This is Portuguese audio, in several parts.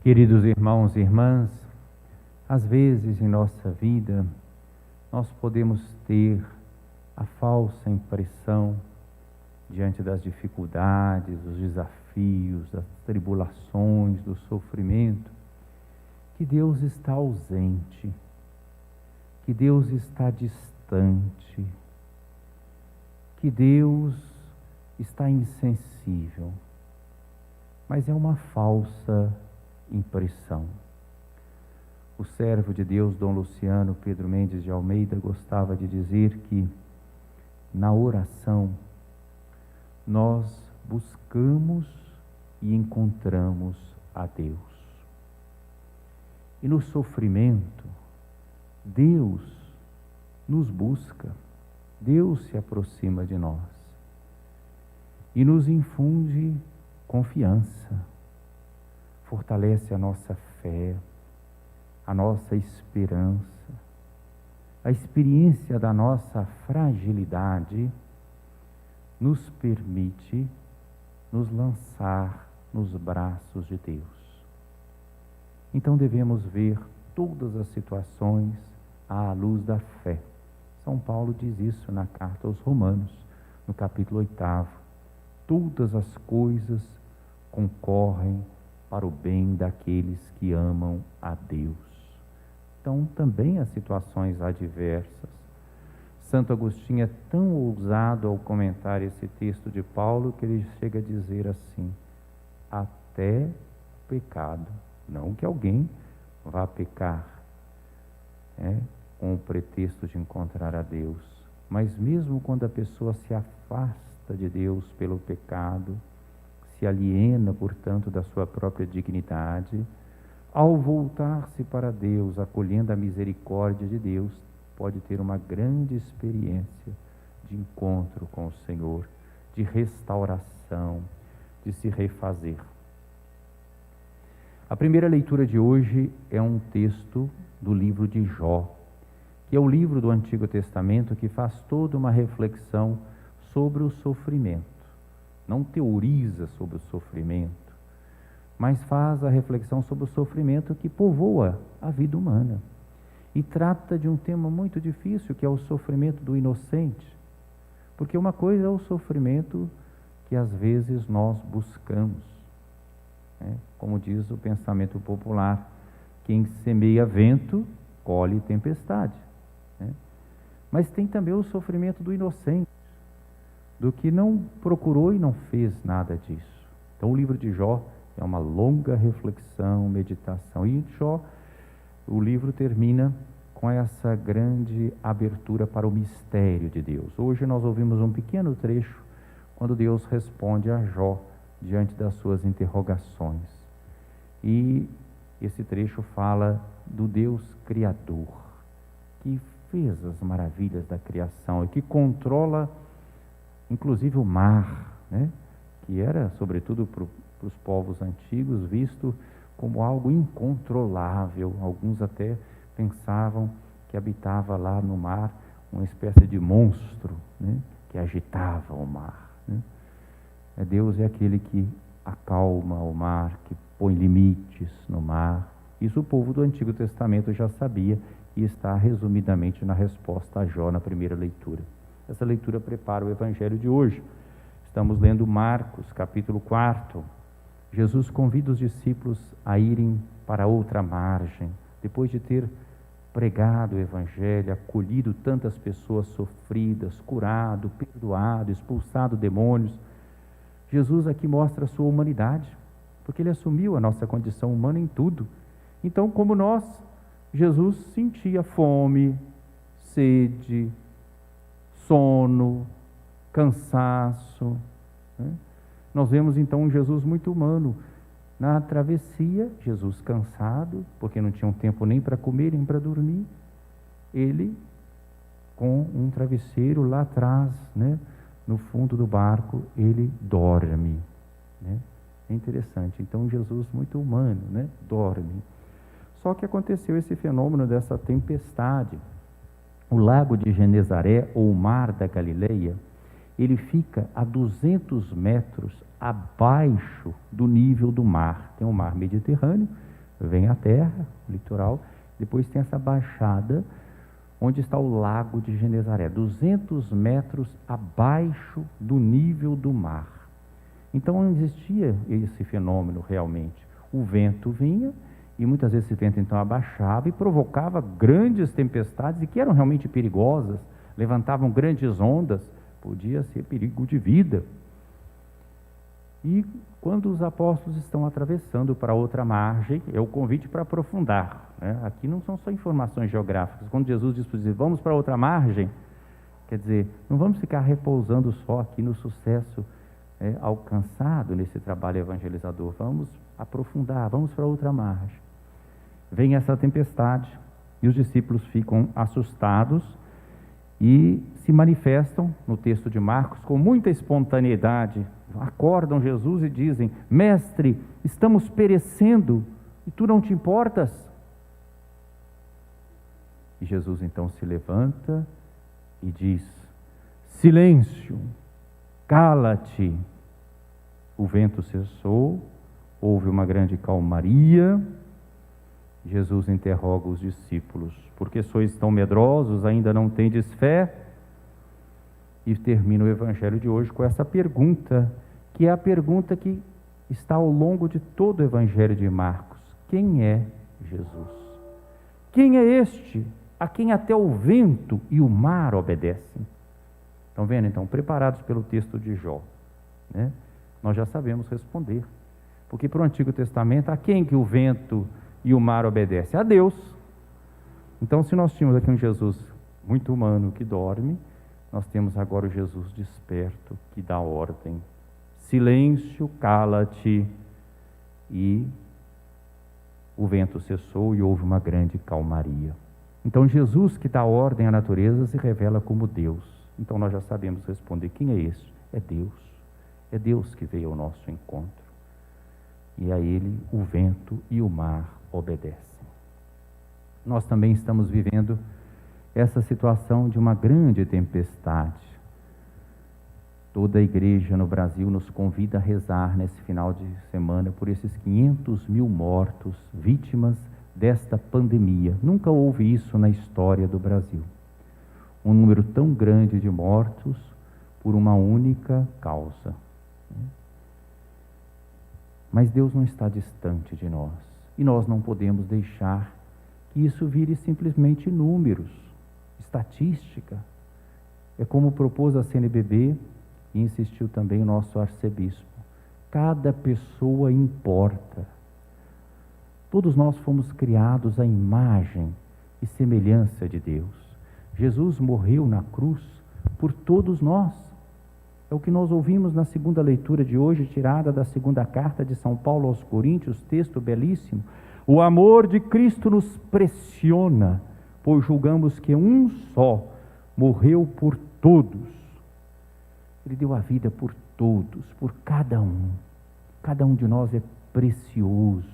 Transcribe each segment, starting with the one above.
Queridos irmãos e irmãs, às vezes em nossa vida nós podemos ter a falsa impressão, diante das dificuldades, dos desafios, das tribulações, do sofrimento, que Deus está ausente, que Deus está distante, que Deus está insensível. Mas é uma falsa impressão. O servo de Deus, Dom Luciano Pedro Mendes de Almeida, gostava de dizer que na oração nós buscamos e encontramos a Deus. E no sofrimento, Deus nos busca, Deus se aproxima de nós e nos infunde confiança, fortalece a nossa fé, a nossa esperança, a experiência da nossa fragilidade nos permite nos lançar nos braços de Deus. Então devemos ver todas as situações à luz da fé. São Paulo diz isso na carta aos Romanos, no capítulo 8. Todas as coisas concorrem para o bem daqueles que amam a Deus. Então também as situações adversas. Santo Agostinho é tão ousado ao comentar esse texto de Paulo que ele chega a dizer assim: até o pecado, não que alguém vá pecar, com o pretexto de encontrar a Deus, mas mesmo quando a pessoa se afasta de Deus pelo pecado, se aliena, portanto, da sua própria dignidade, ao voltar-se para Deus, acolhendo a misericórdia de Deus, pode ter uma grande experiência de encontro com o Senhor, de restauração, de se refazer. A primeira leitura de hoje é um texto do livro de Jó, que é o livro do Antigo Testamento que faz toda uma reflexão sobre o sofrimento. Não teoriza sobre o sofrimento, mas faz a reflexão sobre o sofrimento que povoa a vida humana. E trata de um tema muito difícil, que é o sofrimento do inocente. Porque uma coisa é o sofrimento que às vezes nós buscamos, como diz o pensamento popular: quem semeia vento, colhe tempestade. Mas tem também o sofrimento do inocente, do que não procurou e não fez nada disso. Então o livro de Jó é uma longa reflexão, meditação. E Jó, o livro termina com essa grande abertura para o mistério de Deus. Hoje nós ouvimos um pequeno trecho quando Deus responde a Jó diante das suas interrogações. E esse trecho fala do Deus Criador, que fez as maravilhas da criação e que controla inclusive o mar, que era, sobretudo para os povos antigos, visto como algo incontrolável. Alguns até pensavam que habitava lá no mar uma espécie de monstro, que agitava o mar. Deus é aquele que acalma o mar, que põe limites no mar. Isso o povo do Antigo Testamento já sabia e está resumidamente na resposta a Jó na primeira leitura. Essa leitura prepara o Evangelho de hoje. Estamos lendo Marcos, capítulo 4. Jesus convida os discípulos a irem para outra margem, depois de ter pregado o Evangelho, acolhido tantas pessoas sofridas, curado, perdoado, expulsado demônios. Jesus aqui mostra a sua humanidade, porque ele assumiu a nossa condição humana em tudo. Então, como nós, Jesus sentia fome, sede, sono, cansaço. Nós vemos então um Jesus muito humano. Na travessia, Jesus cansado, porque não tinha um tempo nem para comer, nem para dormir, ele com um travesseiro lá atrás, no fundo do barco, ele dorme. É interessante. Então Jesus muito humano, dorme. Só que aconteceu esse fenômeno dessa tempestade. O lago de Genezaré, ou o mar da Galileia, ele fica a 200 metros abaixo do nível do mar. Tem o mar Mediterrâneo Vem a terra, o litoral, depois tem essa baixada, onde está o lago de Genezaré, 200 metros abaixo do nível do mar. Então não existia esse fenômeno realmente. O vento vinha, e muitas vezes esse vento então abaixava e provocava grandes tempestades, e que eram realmente perigosas, levantavam grandes ondas, podia ser perigo de vida. E quando os apóstolos estão atravessando para outra margem, é o convite para aprofundar, né? Aqui não são só informações geográficas. Quando Jesus diz para dizer, vamos para outra margem, quer dizer, não vamos ficar repousando só aqui no sucesso alcançado nesse trabalho evangelizador. Vamos aprofundar, vamos para outra margem. Vem essa tempestade e os discípulos ficam assustados e se manifestam, no texto de Marcos, com muita espontaneidade. Acordam Jesus e dizem, mestre, estamos perecendo e tu não te importas? E Jesus então se levanta e diz, silêncio, cala-te. O vento cessou, houve uma grande calmaria. Jesus interroga os discípulos, porque sois tão medrosos, ainda não tendes fé? E termina o evangelho de hoje com essa pergunta, que é a pergunta que está ao longo de todo o evangelho de Marcos. Quem é Jesus? Quem é este a quem até o vento e o mar obedecem? Estão vendo então, preparados pelo texto de Jó, né? Nós já sabemos responder, porque para o Antigo Testamento, a quem que o vento e o mar obedecem? A Deus. Então, se nós tínhamos aqui um Jesus muito humano que dorme, nós temos agora o Jesus desperto que dá ordem. Silêncio, cala-te. E o vento cessou e houve uma grande calmaria. Então, Jesus que dá ordem à natureza se revela como Deus. Então, nós já sabemos responder, quem é esse? É Deus. É Deus que veio ao nosso encontro. E a Ele o vento e o mar obedecem. Nós também estamos vivendo essa situação de uma grande tempestade. Toda a igreja no Brasil nos convida a rezar nesse final de semana por esses 500 mil mortos, vítimas desta pandemia. Nunca houve isso na história do Brasil. Um número tão grande de mortos por uma única causa. Mas Deus não está distante de nós. E nós não podemos deixar que isso vire simplesmente números, estatística. É como propôs a CNBB e insistiu também o nosso arcebispo. Cada pessoa importa. Todos nós fomos criados à imagem e semelhança de Deus. Jesus morreu na cruz por todos nós. É o que nós ouvimos na segunda leitura de hoje, tirada da segunda carta de São Paulo aos Coríntios, texto belíssimo. O amor de Cristo nos pressiona, pois julgamos que um só morreu por todos. Ele deu a vida por todos, por cada um. Cada um de nós é precioso,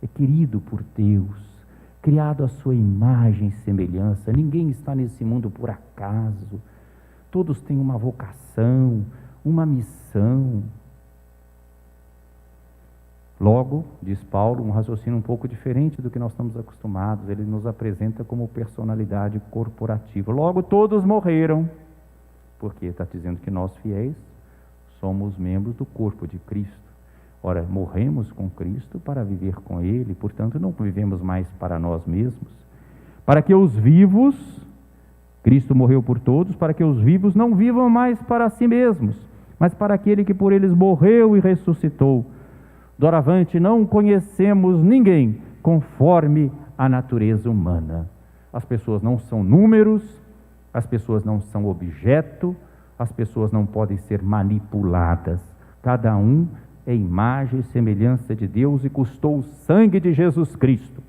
é querido por Deus, criado à sua imagem e semelhança. Ninguém está nesse mundo por acaso. Todos têm uma vocação, uma missão. Logo, diz Paulo, um raciocínio um pouco diferente do que nós estamos acostumados. Ele nos apresenta como personalidade corporativa. Logo, todos morreram, porque está dizendo que nós fiéis somos membros do corpo de Cristo. Ora, morremos com Cristo para viver com Ele, portanto não vivemos mais para nós mesmos. Para que os vivos, Cristo morreu por todos, para que os vivos não vivam mais para si mesmos, mas para aquele que por eles morreu e ressuscitou. Doravante não conhecemos ninguém conforme a natureza humana. As pessoas não são números, as pessoas não são objeto, as pessoas não podem ser manipuladas. Cada um é imagem e semelhança de Deus e custou o sangue de Jesus Cristo.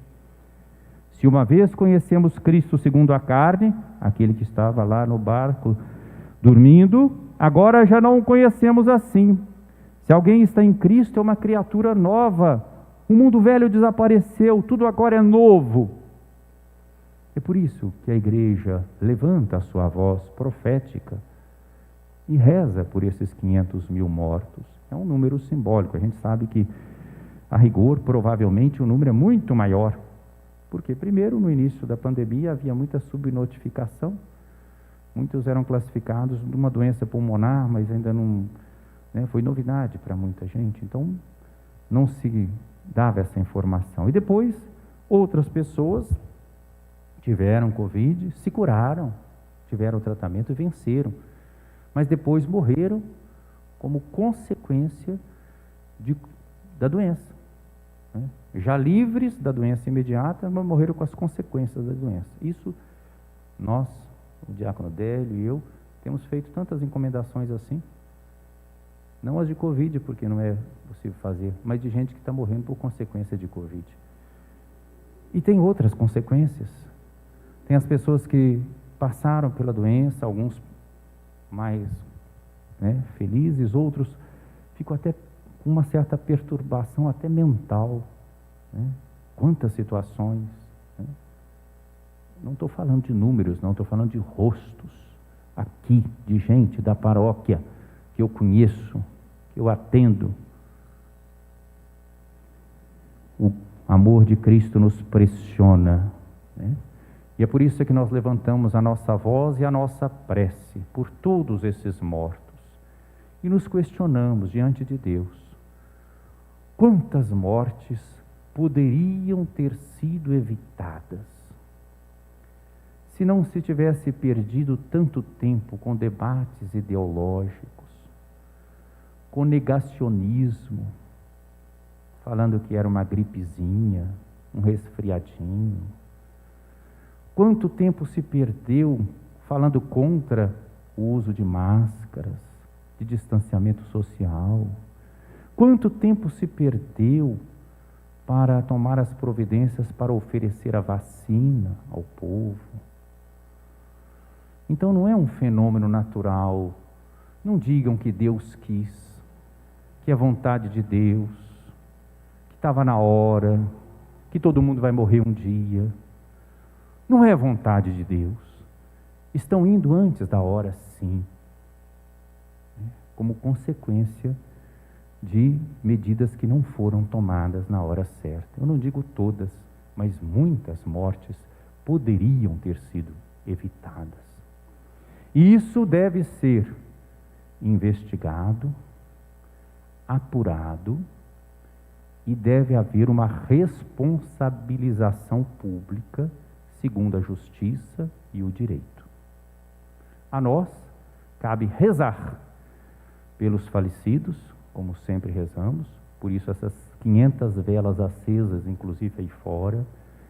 Se uma vez conhecemos Cristo segundo a carne, aquele que estava lá no barco dormindo, agora já não o conhecemos assim. Se alguém está em Cristo, é uma criatura nova. O mundo velho desapareceu, tudo agora é novo. É por isso que a igreja levanta a sua voz profética e reza por esses 500 mil mortos. É um número simbólico. A gente sabe que a rigor, provavelmente o número é muito maior. Porque, primeiro, no início da pandemia, havia muita subnotificação. Muitos eram classificados de uma doença pulmonar, mas ainda não, né, foi novidade para muita gente. Então, não se dava essa informação. E depois, outras pessoas tiveram Covid, se curaram, tiveram tratamento e venceram. Mas depois morreram como consequência da doença. Né? Já livres da doença imediata, mas morreram com as consequências da doença. Isso, nós, o diácono Délio e eu, temos feito tantas encomendações assim. Não as de Covid, porque não é possível fazer, mas de gente que está morrendo por consequência de Covid. E tem outras consequências. Tem as pessoas que passaram pela doença, alguns mais, né, felizes, outros ficam até com uma certa perturbação, até mental. Né? Quantas situações. Né? Não estou falando de números, não, estou falando de rostos aqui, de gente da paróquia que eu conheço, que eu atendo. O amor de Cristo nos pressiona, né? E é por isso que nós levantamos a nossa voz e a nossa prece por todos esses mortos e nos questionamos diante de Deus: quantas mortes poderiam ter sido evitadas se não se tivesse perdido tanto tempo com debates ideológicos, com negacionismo, falando que era uma gripezinha, um resfriadinho? Quanto tempo se perdeu falando contra o uso de máscaras, de distanciamento social? Quanto tempo se perdeu para tomar as providências para oferecer a vacina ao povo? Então não é um fenômeno natural. Não digam que Deus quis, que é vontade de Deus, que estava na hora, que todo mundo vai morrer um dia. Não é vontade de Deus. Estão indo antes da hora, sim, como consequência de medidas que não foram tomadas na hora certa. Eu não digo todas, mas muitas mortes poderiam ter sido evitadas. E isso deve ser investigado, apurado, e deve haver uma responsabilização pública segundo a justiça e o direito. A nós cabe rezar pelos falecidos, como sempre rezamos, por isso essas 500 velas acesas, inclusive aí fora,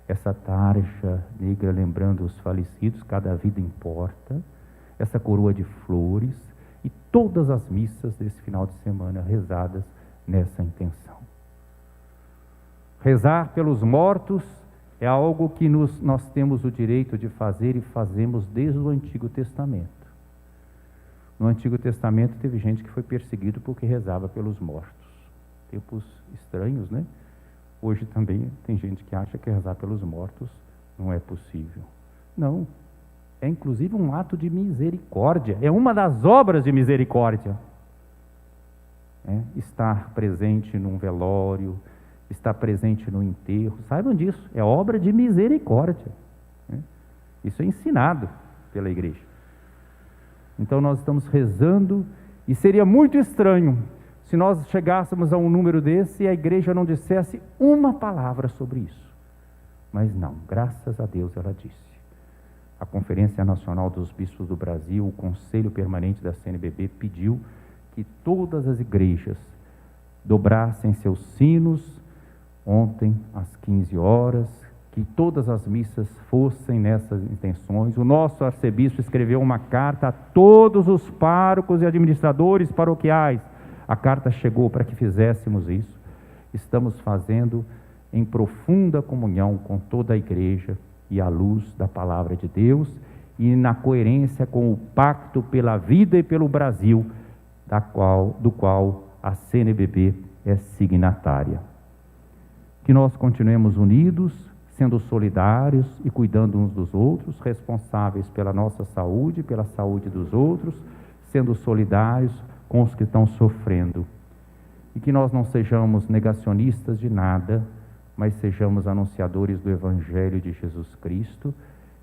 essa tarja negra lembrando os falecidos, cada vida importa, essa coroa de flores e todas as missas desse final de semana rezadas nessa intenção. Rezar pelos mortos é algo que nós temos o direito de fazer e fazemos desde o Antigo Testamento. No Antigo Testamento teve gente que foi perseguido porque rezava pelos mortos. Tempos estranhos, né? Hoje também tem gente que acha que rezar pelos mortos não é possível. Não, é inclusive um ato de misericórdia, é uma das obras de misericórdia. Estar presente num velório, estar presente no enterro, saibam disso, é obra de misericórdia. Isso é ensinado pela igreja. Então nós estamos rezando, e seria muito estranho se nós chegássemos a um número desse e a igreja não dissesse uma palavra sobre isso. Mas não, graças a Deus ela disse. A Conferência Nacional dos Bispos do Brasil, o Conselho Permanente da CNBB pediu que todas as igrejas dobrassem seus sinos ontem às 15 horas, que todas as missas fossem nessas intenções. O nosso arcebispo escreveu uma carta a todos os párocos e administradores paroquiais. A carta chegou para que fizéssemos isso. Estamos fazendo em profunda comunhão com toda a igreja e à luz da palavra de Deus e na coerência com o pacto pela vida e pelo Brasil, do qual a CNBB é signatária. Que nós continuemos unidos, sendo solidários e cuidando uns dos outros, responsáveis pela nossa saúde, pela saúde dos outros, sendo solidários com os que estão sofrendo. e que nós não sejamos negacionistas de nada, mas sejamos anunciadores do Evangelho de Jesus Cristo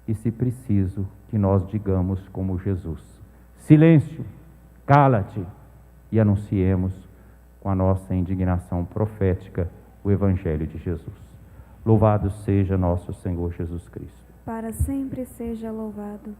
e, se preciso, que nós digamos como Jesus: silêncio, cala-te, e anunciemos com a nossa indignação profética o Evangelho de Jesus. Louvado seja nosso Senhor Jesus Cristo. Para sempre seja louvado.